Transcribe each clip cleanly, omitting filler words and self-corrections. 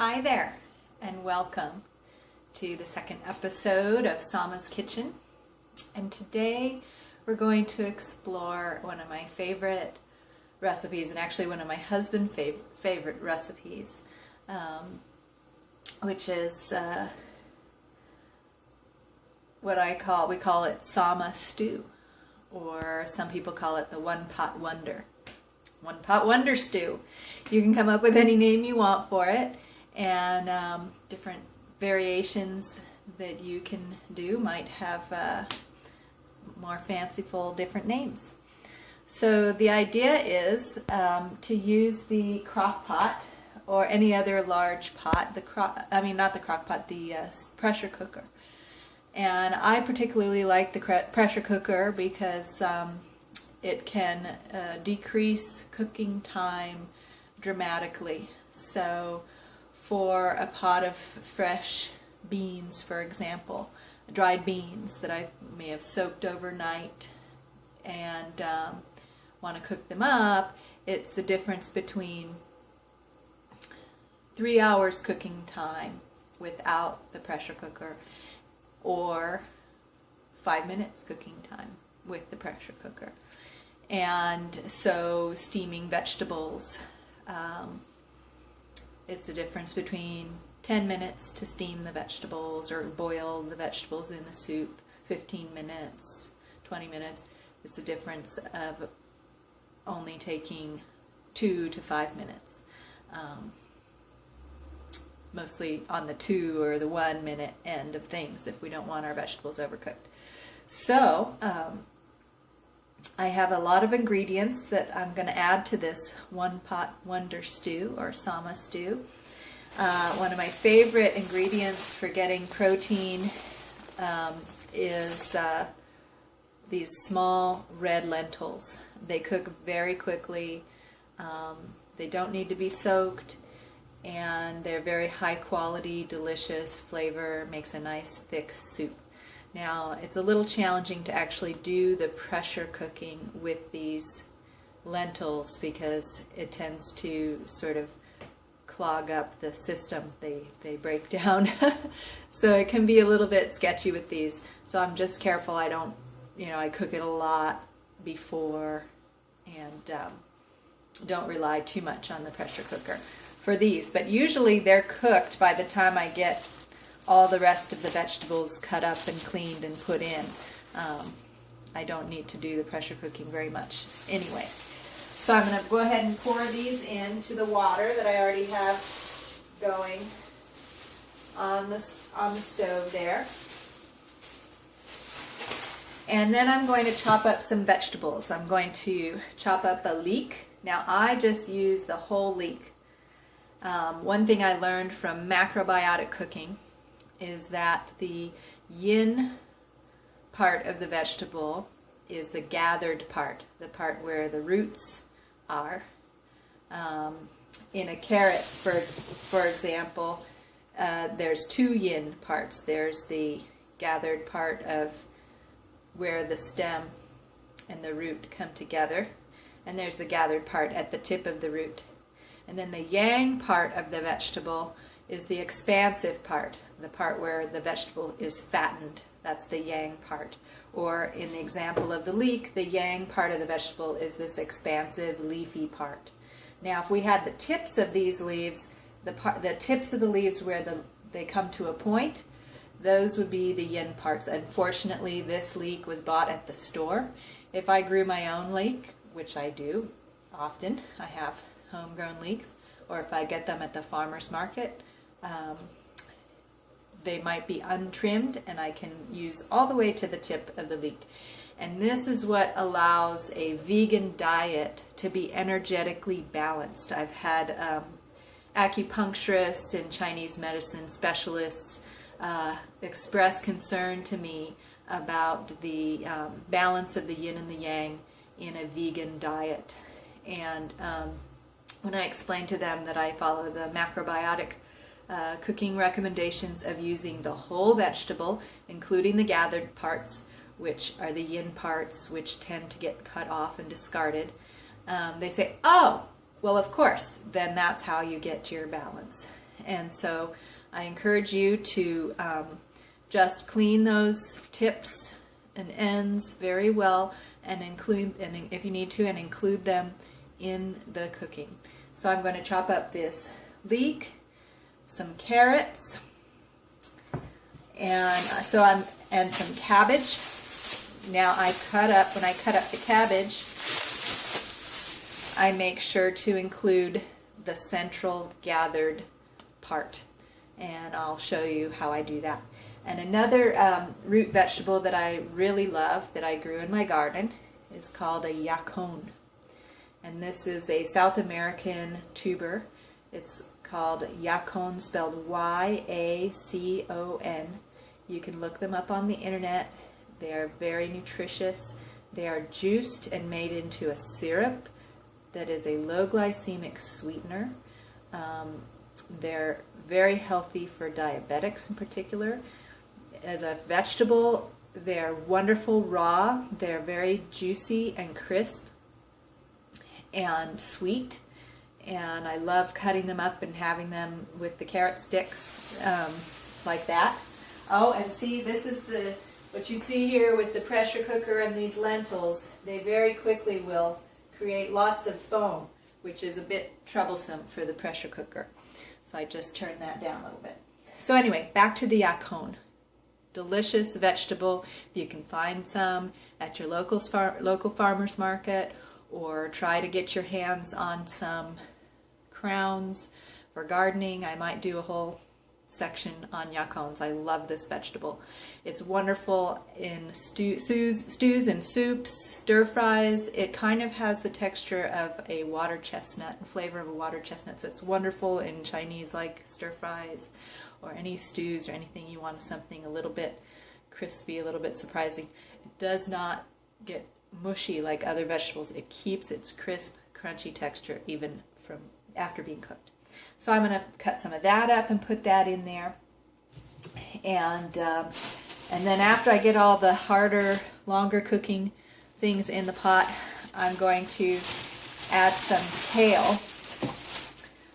Hi there, and welcome to the second episode of Sama's Kitchen. And today we're going to explore one of my favorite recipes, and actually one of my husband's favorite recipes, which is we call it Sama stew, or some people call it the one-pot wonder. One-pot wonder stew. You can come up with any name you want for it, and different variations that you can do might have more fanciful different names. So the idea is to use the crock pot or any other large pot, the pressure cooker. And I particularly like the pressure cooker because it can decrease cooking time dramatically. So for a pot of fresh beans, for example, dried beans that I may have soaked overnight and want to cook them up, it's the difference between 3 hours cooking time without the pressure cooker or 5 minutes cooking time with the pressure cooker. And so steaming vegetables, it's the difference between 10 minutes to steam the vegetables or boil the vegetables in the soup, 15 minutes, 20 minutes. It's the difference of only taking 2 to 5 minutes. Mostly on the 2 or the 1 minute end of things if we don't want our vegetables overcooked. So I have a lot of ingredients that I'm going to add to this one-pot wonder stew or Sama stew. One of my favorite ingredients for getting protein is these small red lentils. They cook very quickly. They don't need to be soaked, and they're very high quality, delicious flavor, makes a nice thick soup. Now, it's a little challenging to actually do the pressure cooking with these lentils because it tends to sort of clog up the system. They break down. So it can be a little bit sketchy with these. So I'm just careful I don't, I cook it a lot before and don't rely too much on the pressure cooker for these. But usually they're cooked by the time I get all the rest of the vegetables cut up and cleaned and put in. I don't need to do the pressure cooking very much anyway. So I'm going to go ahead and pour these into the water that I already have going on the stove there. And then I'm going to chop up some vegetables. I'm going to chop up a leek. Now I just use the whole leek. One thing I learned from macrobiotic cooking is that the yin part of the vegetable is the gathered part, the part where the roots are. In a carrot, for example, there's 2 yin parts. There's the gathered part of where the stem and the root come together, and there's the gathered part at the tip of the root. And then the yang part of the vegetable is the expansive part, the part where the vegetable is fattened. That's the yang part. Or in the example of the leek, the yang part of the vegetable is this expansive leafy part. Now if we had the tips of these leaves, the tips of the leaves where they come to a point, those would be the yin parts. Unfortunately, this leek was bought at the store. If I grew my own leek, which I do often, I have homegrown leeks, or if I get them at the farmer's market, they might be untrimmed, and I can use all the way to the tip of the leek. And this is what allows a vegan diet to be energetically balanced. I've had acupuncturists and Chinese medicine specialists express concern to me about the balance of the yin and the yang in a vegan diet. And when I explained to them that I follow the macrobiotic cooking recommendations of using the whole vegetable, including the gathered parts, which are the yin parts, which tend to get cut off and discarded, they say, oh, well, of course, then that's how you get your balance. and so I encourage you to just clean those tips and ends very well, and if you need to, and include them in the cooking. So I'm going to chop up this leek, some carrots, and some cabbage. Now when I cut up the cabbage, I make sure to include the central gathered part, and I'll show you how I do that. And another root vegetable that I really love, that I grew in my garden, is called a yacon. And this is a South American tuber. It's called yacon, spelled Y-A-C-O-N. You can look them up on the internet. They are very nutritious. They are juiced and made into a syrup that is a low glycemic sweetener. They're very healthy for diabetics in particular. As a vegetable, they're wonderful raw. They're very juicy and crisp and sweet, and I love cutting them up and having them with the carrot sticks like that. Oh, and see, this is what you see here with the pressure cooker and these lentils. They very quickly will create lots of foam, which is a bit troublesome for the pressure cooker. So I just turned that down a little bit. So anyway, back to the yacon. Delicious vegetable. You can find some at your local farmer's market, or try to get your hands on some crowns for gardening. I might do a whole section on yacons. I love this vegetable. It's wonderful in stews and soups, stir fries. It kind of has the texture of a water chestnut, and flavor of a water chestnut. So it's wonderful in Chinese like stir fries, or any stews, or anything you want something a little bit crispy, a little bit surprising. It does not get mushy like other vegetables. It keeps its crisp, crunchy texture even from after being cooked. So I'm going to cut some of that up and put that in there. And then after I get all the harder, longer cooking things in the pot, I'm going to add some kale.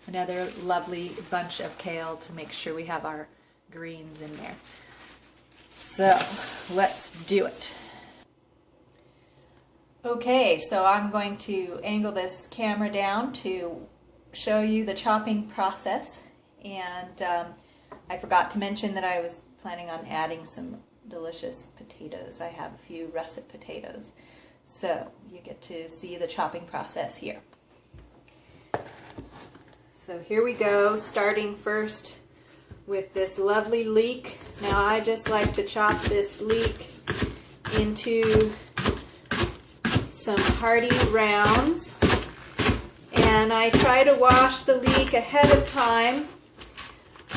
Another lovely bunch of kale to make sure we have our greens in there. So let's do it. Okay, so I'm going to angle this camera down to show you the chopping process. And I forgot to mention that I was planning on adding some delicious potatoes. I have a few russet potatoes. So you get to see the chopping process here. So here we go, starting first with this lovely leek. Now I just like to chop this leek into some hearty rounds, and I try to wash the leek ahead of time.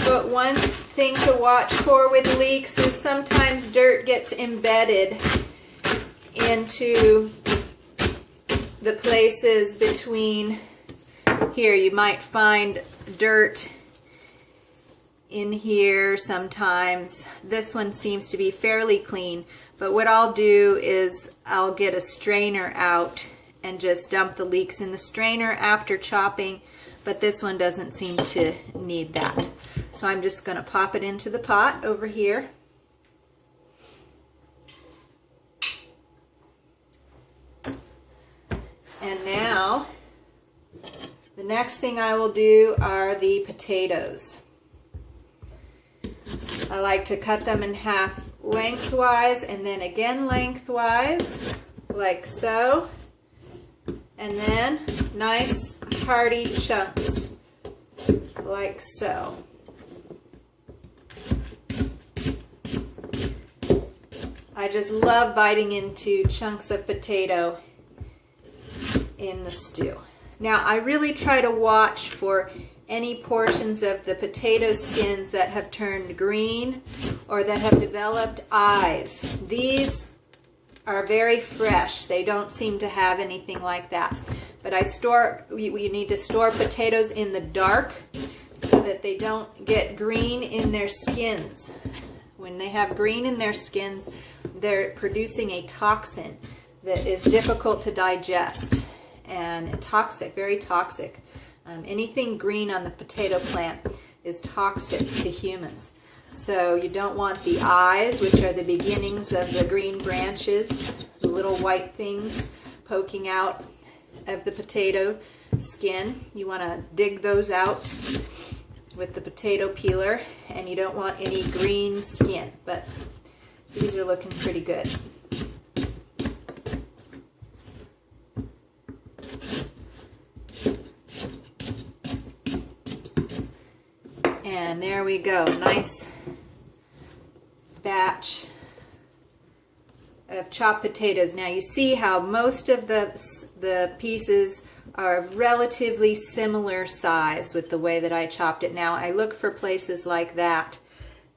But one thing to watch for with leeks is sometimes dirt gets embedded into the places between. Here you might find dirt in here sometimes. This one seems to be fairly clean, but what I'll do is I'll get a strainer out and just dump the leeks in the strainer after chopping, but this one doesn't seem to need that. So I'm just going to pop it into the pot over here. And now the next thing I will do are the potatoes. I like to cut them in half lengthwise and then again lengthwise, like so. And then nice hearty chunks, like so. I just love biting into chunks of potato in the stew. Now I really try to watch for any portions of the potato skins that have turned green or that have developed eyes. These are very fresh. They don't seem to have anything like that. But we need to store potatoes in the dark so that they don't get green in their skins. When they have green in their skins, they're producing a toxin that is difficult to digest and toxic, very toxic. Anything green on the potato plant is toxic to humans. So you don't want the eyes, which are the beginnings of the green branches, the little white things poking out of the potato skin. You want to dig those out with the potato peeler, and you don't want any green skin, but these are looking pretty good. And there we go, nice batch of chopped potatoes. Now you see how most of the pieces are of relatively similar size with the way that I chopped it. Now I look for places like that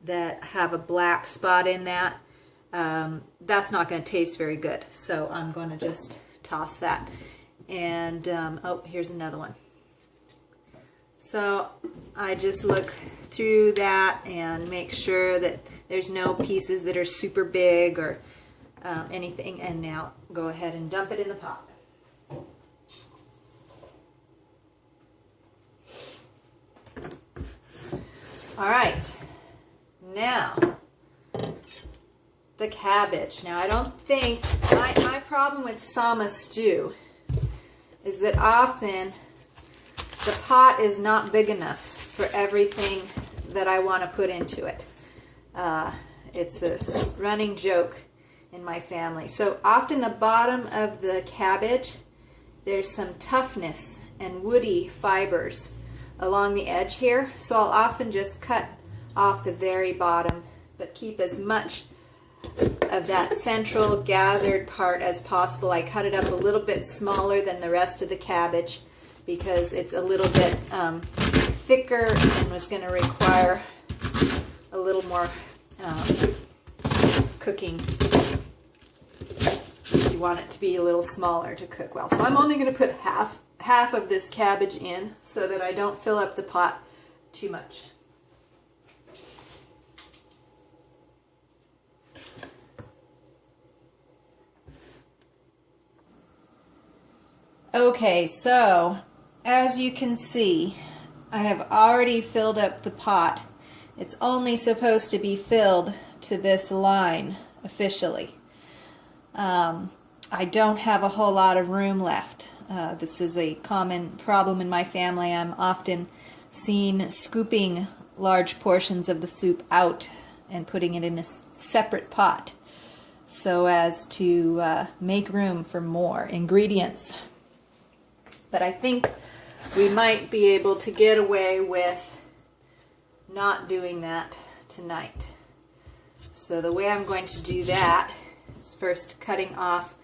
have a black spot in that. That's not going to taste very good, so I'm going to just toss that. And oh, here's another one. So I just look through that and make sure that there's no pieces that are super big or anything, and now go ahead and dump it in the pot. All right, now the cabbage. Now I don't think, my problem with sama stew is that often the pot is not big enough for everything that I want to put into it. It's a running joke in my family. So often the bottom of the cabbage, there's some toughness and woody fibers along the edge here. So I'll often just cut off the very bottom, but keep as much of that central gathered part as possible. I cut it up a little bit smaller than the rest of the cabbage because it's a little bit thicker and was going to require a little more cooking. You want it to be a little smaller to cook well. So I'm only going to put half of this cabbage in so that I don't fill up the pot too much. Okay, so as you can see, I have already filled up the pot. It's only supposed to be filled to this line officially. I don't have a whole lot of room left. This is a common problem in my family. I'm often seen scooping large portions of the soup out and putting it in a separate pot so as to make room for more ingredients. But I think we might be able to get away with not doing that tonight. So the way I'm going to do that is first cutting off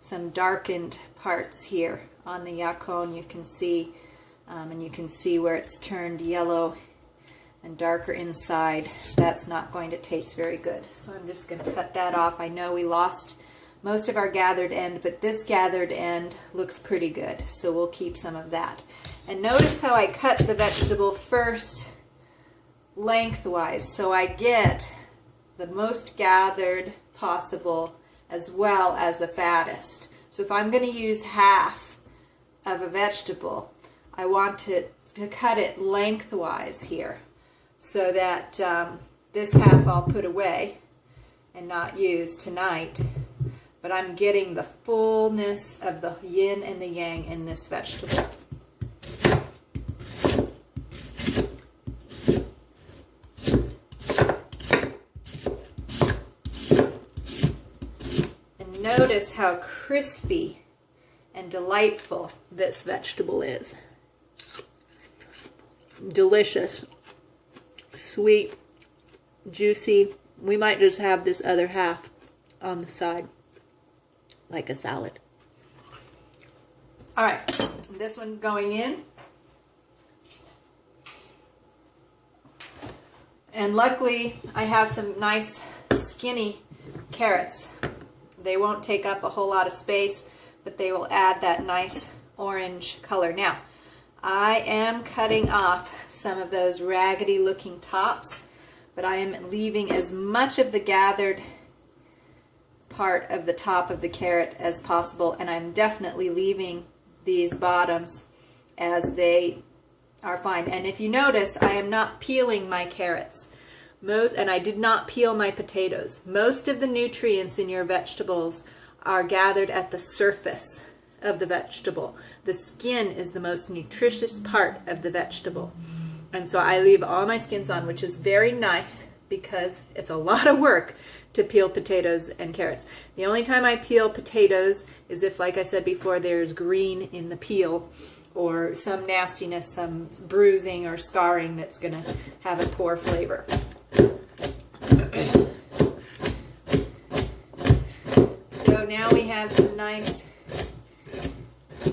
some darkened parts here on the yacon. You can see, and you can see where it's turned yellow and darker inside. That's not going to taste very good. So I'm just going to cut that off. I know we lost most of our gathered end, but this gathered end looks pretty good, so we'll keep some of that. And notice how I cut the vegetable first lengthwise, so I get the most gathered possible as well as the fattest. So if I'm going to use half of a vegetable, I want to cut it lengthwise here so that this half I'll put away and not use tonight. But I'm getting the fullness of the yin and the yang in this vegetable. And notice how crispy and delightful this vegetable is. Delicious, sweet, juicy. We might just have this other half on the side like a salad. All right, this one's going in. And luckily, I have some nice skinny carrots. They won't take up a whole lot of space, but they will add that nice orange color. Now, I am cutting off some of those raggedy looking tops, but I am leaving as much of the gathered part of the top of the carrot as possible, and I'm definitely leaving these bottoms as they are fine. And if you notice, I am not peeling my carrots. And I did not peel my potatoes. Most of the nutrients in your vegetables are gathered at the surface of the vegetable. The skin is the most nutritious part of the vegetable. And so I leave all my skins on, which is very nice because it's a lot of work to peel potatoes and carrots. The only time I peel potatoes is if, like I said before, there's green in the peel or some nastiness, some bruising or scarring that's going to have a poor flavor. So now we have some nice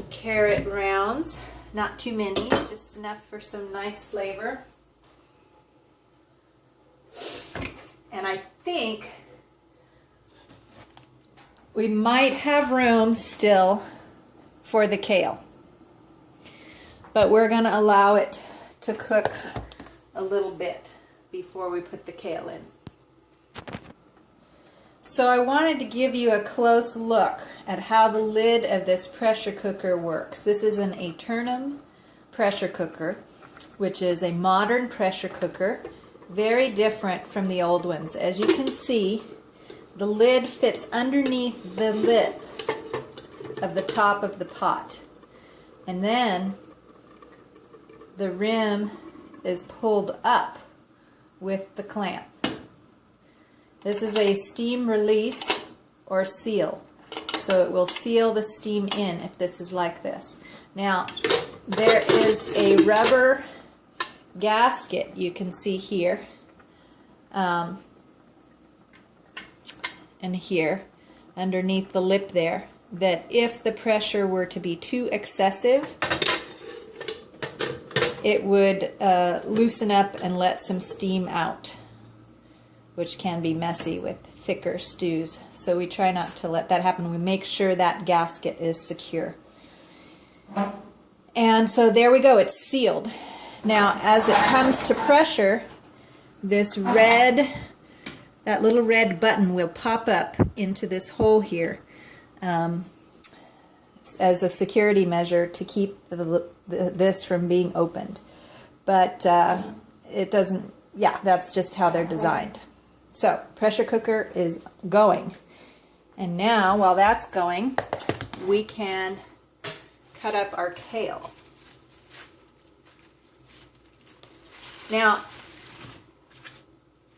carrot rounds. Not too many, just enough for some nice flavor. And I think we might have room still for the kale. But we're going to allow it to cook a little bit before we put the kale in. So I wanted to give you a close look at how the lid of this pressure cooker works. This is an Eternum pressure cooker, which is a modern pressure cooker, very different from the old ones. As you can see, the lid fits underneath the lip of the top of the pot. And then the rim is pulled up with the clamp. This is a steam release or seal, so it will seal the steam in if this is like this. Now, there is a rubber gasket you can see here and here underneath the lip there, that if the pressure were to be too excessive, it would loosen up and let some steam out, which can be messy with thicker stews. So we try not to let that happen. We make sure that gasket is secure. And so there we go, it's sealed. Now as it comes to pressure, this red, that little red button will pop up into this hole here as a security measure to keep this from being opened. But it doesn't, yeah, that's just how they're designed. So, pressure cooker is going. And now, while that's going, we can cut up our kale. Now,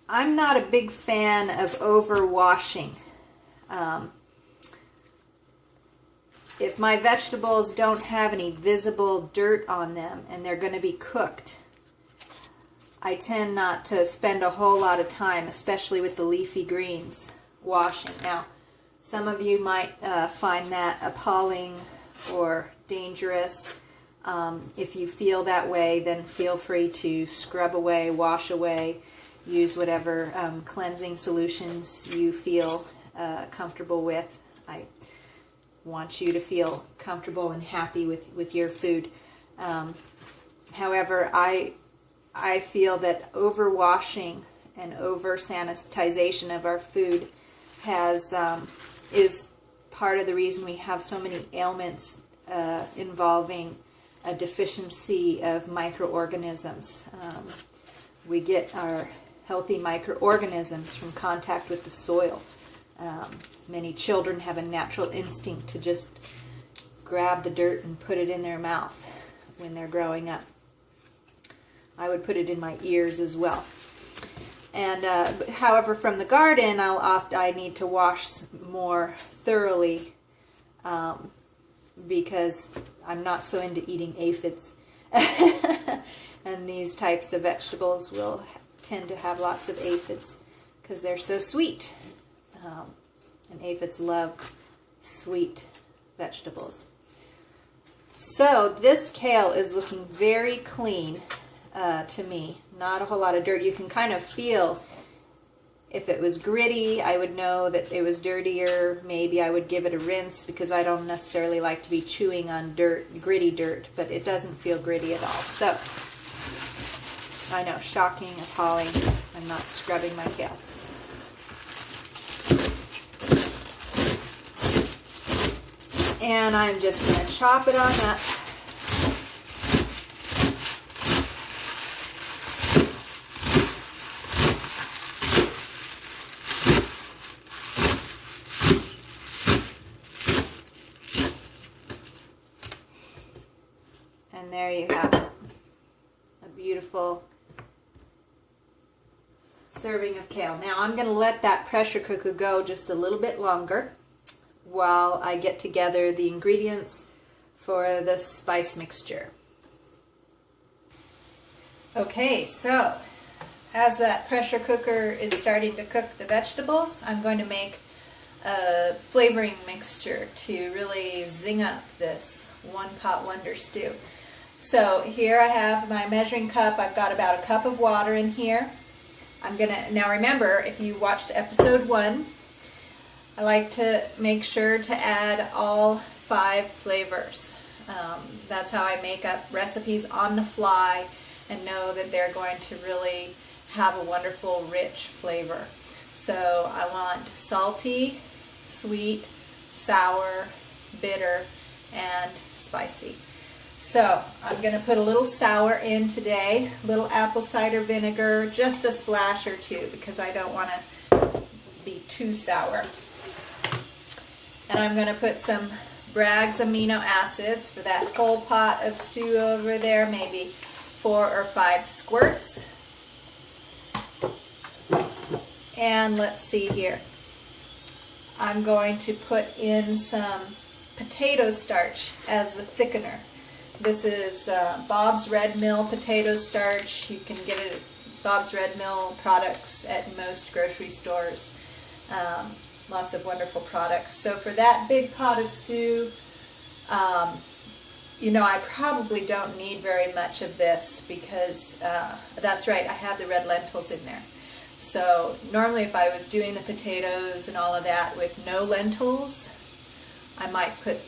I'm not a big fan of overwashing. If my vegetables don't have any visible dirt on them and they're going to be cooked, I tend not to spend a whole lot of time, especially with the leafy greens, washing. Now, some of you might find that appalling or dangerous. If you feel that way, then feel free to scrub away, wash away, use whatever cleansing solutions you feel comfortable with. I want you to feel comfortable and happy with your food. However, I feel that overwashing and over sanitization of our food is part of the reason we have so many ailments involving a deficiency of microorganisms. We get our healthy microorganisms from contact with the soil. Many children have a natural instinct to just grab the dirt and put it in their mouth when they're growing up. I would put it in my ears as well. And however, from the garden, I need to wash more thoroughly because I'm not so into eating aphids. And these types of vegetables will tend to have lots of aphids because they're so sweet. And aphids love sweet vegetables. So this kale is looking very clean to me. Not a whole lot of dirt. You can kind of feel, if it was gritty, I would know that it was dirtier. Maybe I would give it a rinse because I don't necessarily like to be chewing on dirt, gritty dirt, but it doesn't feel gritty at all. So, I know, shocking, appalling. I'm not scrubbing my kale. And I'm just going to chop it on up. And there you have it. A beautiful serving of kale. Now I'm going to let that pressure cooker go just a little bit longer while I get together the ingredients for the spice mixture. Okay, so as that pressure cooker is starting to cook the vegetables, I'm going to make a flavoring mixture to really zing up this one pot wonder stew. So here I have my measuring cup. I've got about a cup of water in here. I'm gonna, now remember, if you watched episode 1, I like to make sure to add all 5 flavors. That's how I make up recipes on the fly and know that they're going to really have a wonderful, rich flavor. So I want salty, sweet, sour, bitter, and spicy. So I'm going to put a little sour in today, a little apple cider vinegar, just a splash or 2 because I don't want to be too sour. And I'm going to put some Bragg's amino acids for that whole pot of stew over there, maybe 4 or 5 squirts. And let's see here. I'm going to put in some potato starch as a thickener. This is Bob's Red Mill potato starch. You can get it at Bob's Red Mill products at most grocery stores. Lots of wonderful products. So for that big pot of stew, you know, I probably don't need very much of this because, that's right, I have the red lentils in there. So normally if I was doing the potatoes and all of that with no lentils, I might put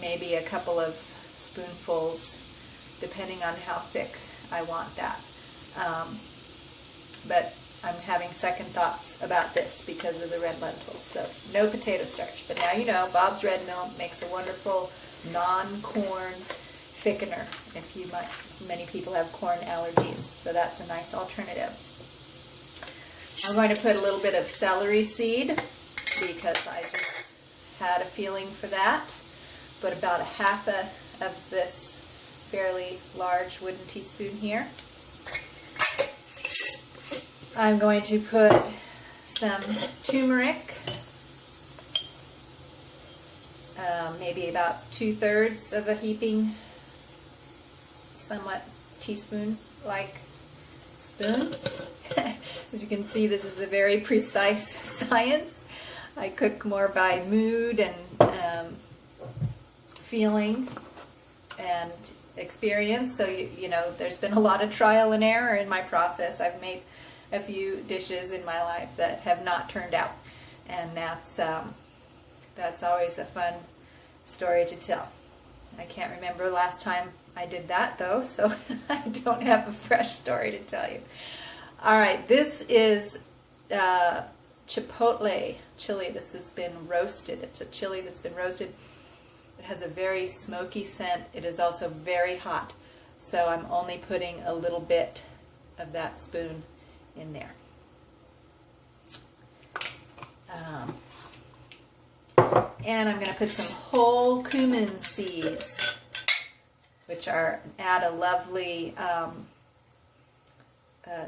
maybe a couple of spoonfuls, depending on how thick I want that. But I'm having second thoughts about this because of the red lentils. So no potato starch. But now you know Bob's Red Mill makes a wonderful non-corn thickener. If you might, many people have corn allergies, so that's a nice alternative. I'm going to put a little bit of celery seed because I just had a feeling for that. Put about a half of this fairly large wooden teaspoon here. I'm going to put some tumeric, maybe about 2/3 of a heaping, somewhat teaspoon-like spoon. As you can see, this is a very precise science. I cook more by mood and feeling and experience, so you know, there's been a lot of trial and error in my process. I've made a few dishes in my life that have not turned out, and that's always a fun story to tell. I can't remember the last time I did that though, so I don't have a fresh story to tell you. Alright, this is chipotle chili. This has been roasted. It's a chili that's been roasted. It has a very smoky scent. It is also very hot, so I'm only putting a little bit of that spoon in there. And I'm going to put some whole cumin seeds, which add a lovely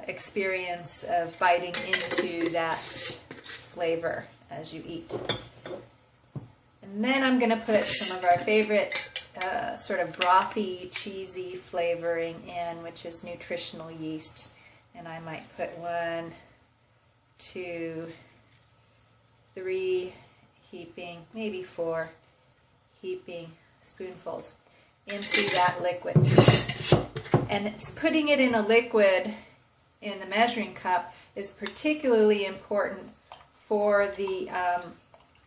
experience of biting into that flavor as you eat. And then I'm going to put some of our favorite sort of brothy, cheesy flavoring in, which is nutritional yeast. And I might put 1, 2, 3 heaping, maybe 4 heaping spoonfuls into that liquid. And putting it in a liquid in the measuring cup is particularly important for the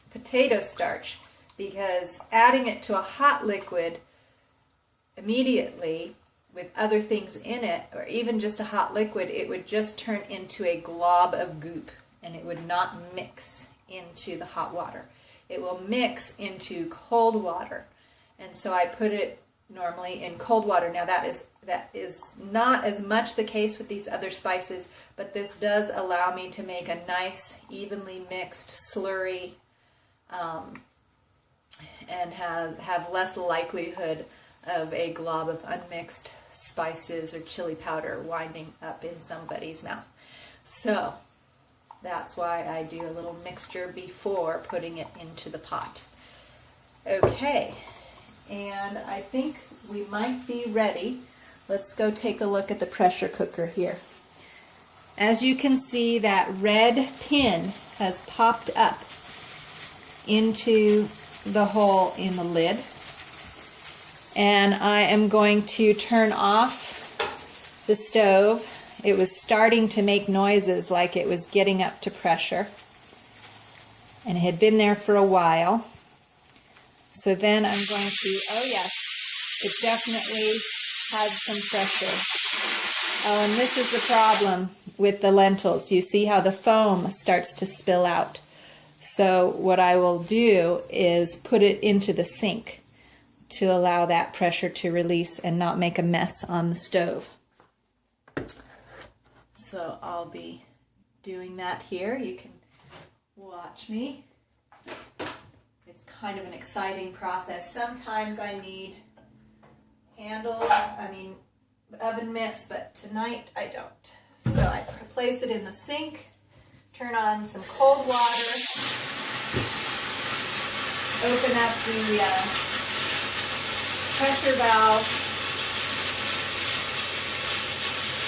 potato starch, because adding it to a hot liquid immediately with other things in it, or even just a hot liquid, it would just turn into a glob of goop and it would not mix into the hot water. It will mix into cold water, and so I put it normally in cold water. Now that is not as much the case with these other spices, but this does allow me to make a nice evenly mixed slurry and have less likelihood of a glob of unmixed spices or chili powder winding up in somebody's mouth. So that's why I do a little mixture before putting it into the pot. Okay, and I think we might be ready. Let's go take a look at the pressure cooker here. As you can see, that red pin has popped up into the hole in the lid. And I am going to turn off the stove. It was starting to make noises like it was getting up to pressure. And it had been there for a while. So then I'm going to, oh yes, it definitely had some pressure. Oh, and this is the problem with the lentils. You see how the foam starts to spill out. So what I will do is put it into the sink to allow that pressure to release and not make a mess on the stove. So I'll be doing that here. You can watch me. It's kind of an exciting process. Sometimes I need oven mitts, but tonight I don't. So I place it in the sink, turn on some cold water, open up the pressure valve,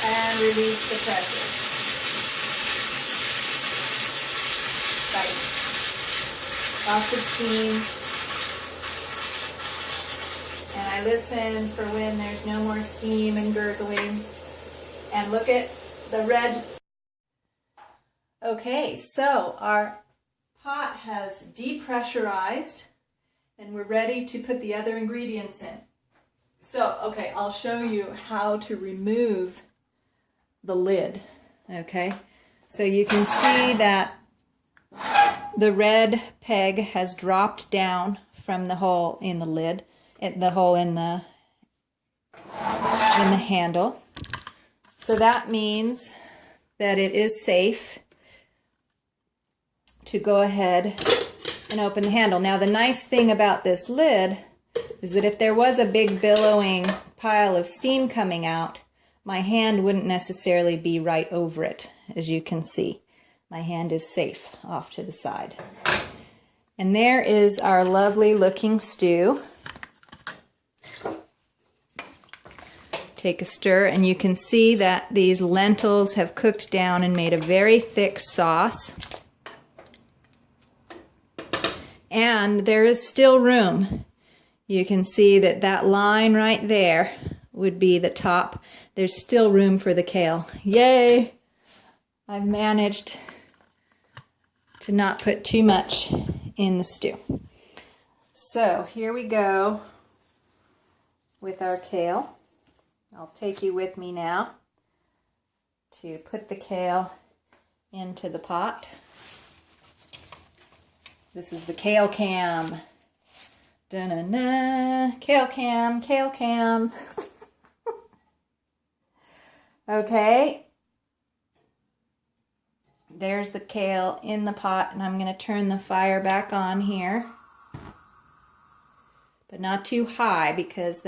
and release the pressure. Right. Lots of steam. And I listen for when there's no more steam and gurgling. And look at the red. Okay, so our pot has depressurized and we're ready to put the other ingredients in. So, okay, I'll show you how to remove the lid, okay? So you can see that the red peg has dropped down from the hole in the lid, the hole in the handle. So that means that it is safe to go ahead and open the handle. Now the nice thing about this lid is that if there was a big billowing pile of steam coming out, my hand wouldn't necessarily be right over it, as you can see. My hand is safe off to the side. And there is our lovely looking stew. Take a stir and you can see that these lentils have cooked down and made a very thick sauce. And there is still room. You can see that that line right there would be the top. There's still room for the kale. Yay! I've managed to not put too much in the stew. So here we go with our kale. I'll take you with me now to put the kale into the pot. This is the kale cam. Da-na-na, kale cam, kale cam. Okay. There's the kale in the pot, and I'm going to turn the fire back on here. But not too high, because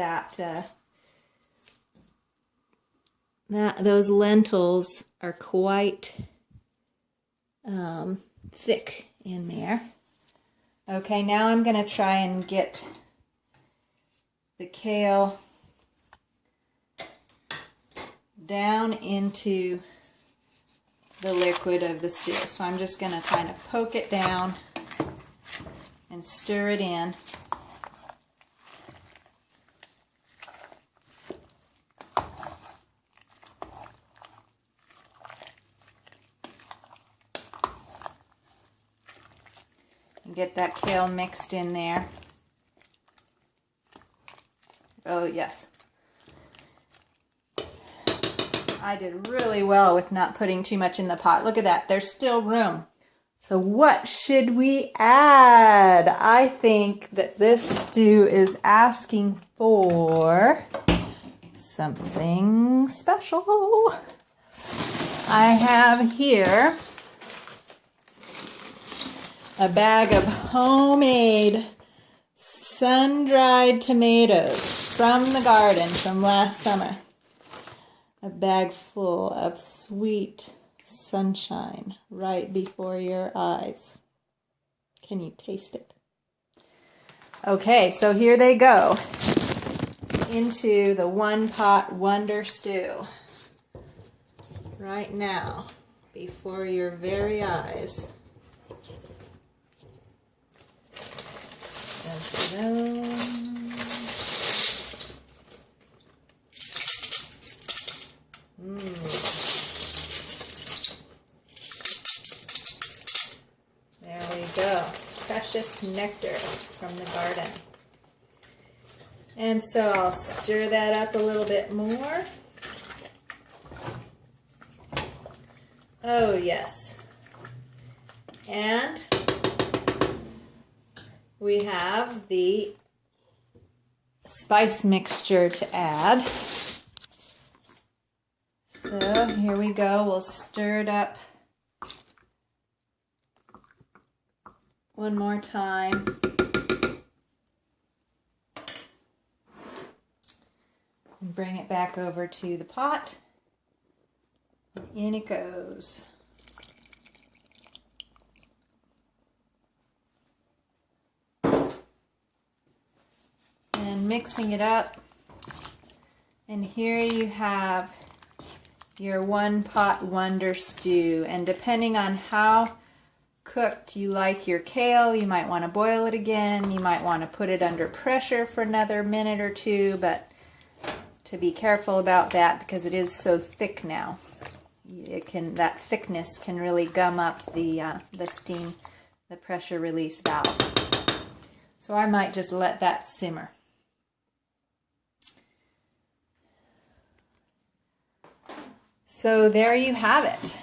those lentils are quite thick in there. Okay, now I'm going to try and get the kale down into the liquid of the stew. So I'm just going to kind of poke it down and stir it in. And get that kale mixed in there. Oh yes. I did really well with not putting too much in the pot. Look at that, there's still room. So what should we add? I think that this stew is asking for something special. I have here a bag of homemade sun-dried tomatoes. from the garden from last summer. A bag full of sweet sunshine right before your eyes. Can you taste it? Okay, so here they go into the one pot wonder stew right now before your very eyes. There we go. Precious nectar from the garden. And so I'll stir that up a little bit more. Oh yes. And we have the spice mixture to add. So here we go. We'll stir it up one more time. And bring it back over to the pot. And in it goes. And mixing it up. And here you have your one pot wonder stew. And depending on how cooked you like your kale, you might want to boil it again. You might want to put it under pressure for another minute or two, but to be careful about that because it is so thick now. That thickness can really gum up the steam, the pressure release valve. So I might just let that simmer. So there you have it.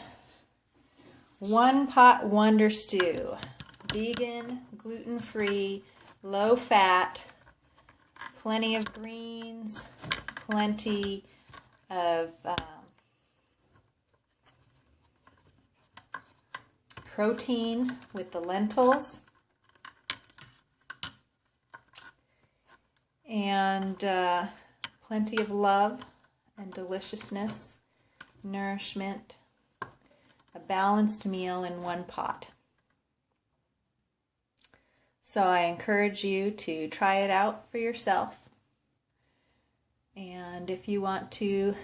One pot wonder stew. Vegan, gluten-free, low fat, plenty of greens, plenty of protein with the lentils, and plenty of love and deliciousness, nourishment, a balanced meal in one pot. So I encourage you to try it out for yourself. And if you want to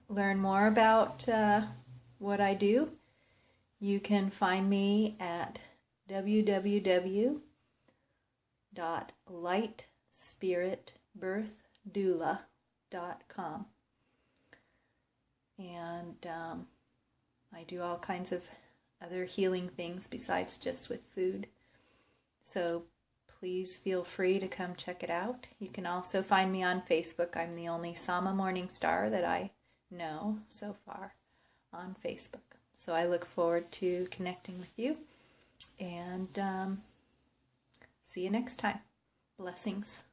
learn more about what I do, you can find me at www.lightspiritbirthdoula.com. And I do all kinds of other healing things besides just with food. So please feel free to come check it out. You can also find me on Facebook. I'm the only Sama Morning Star that I know so far on Facebook. So I look forward to connecting with you, and see you next time. Blessings.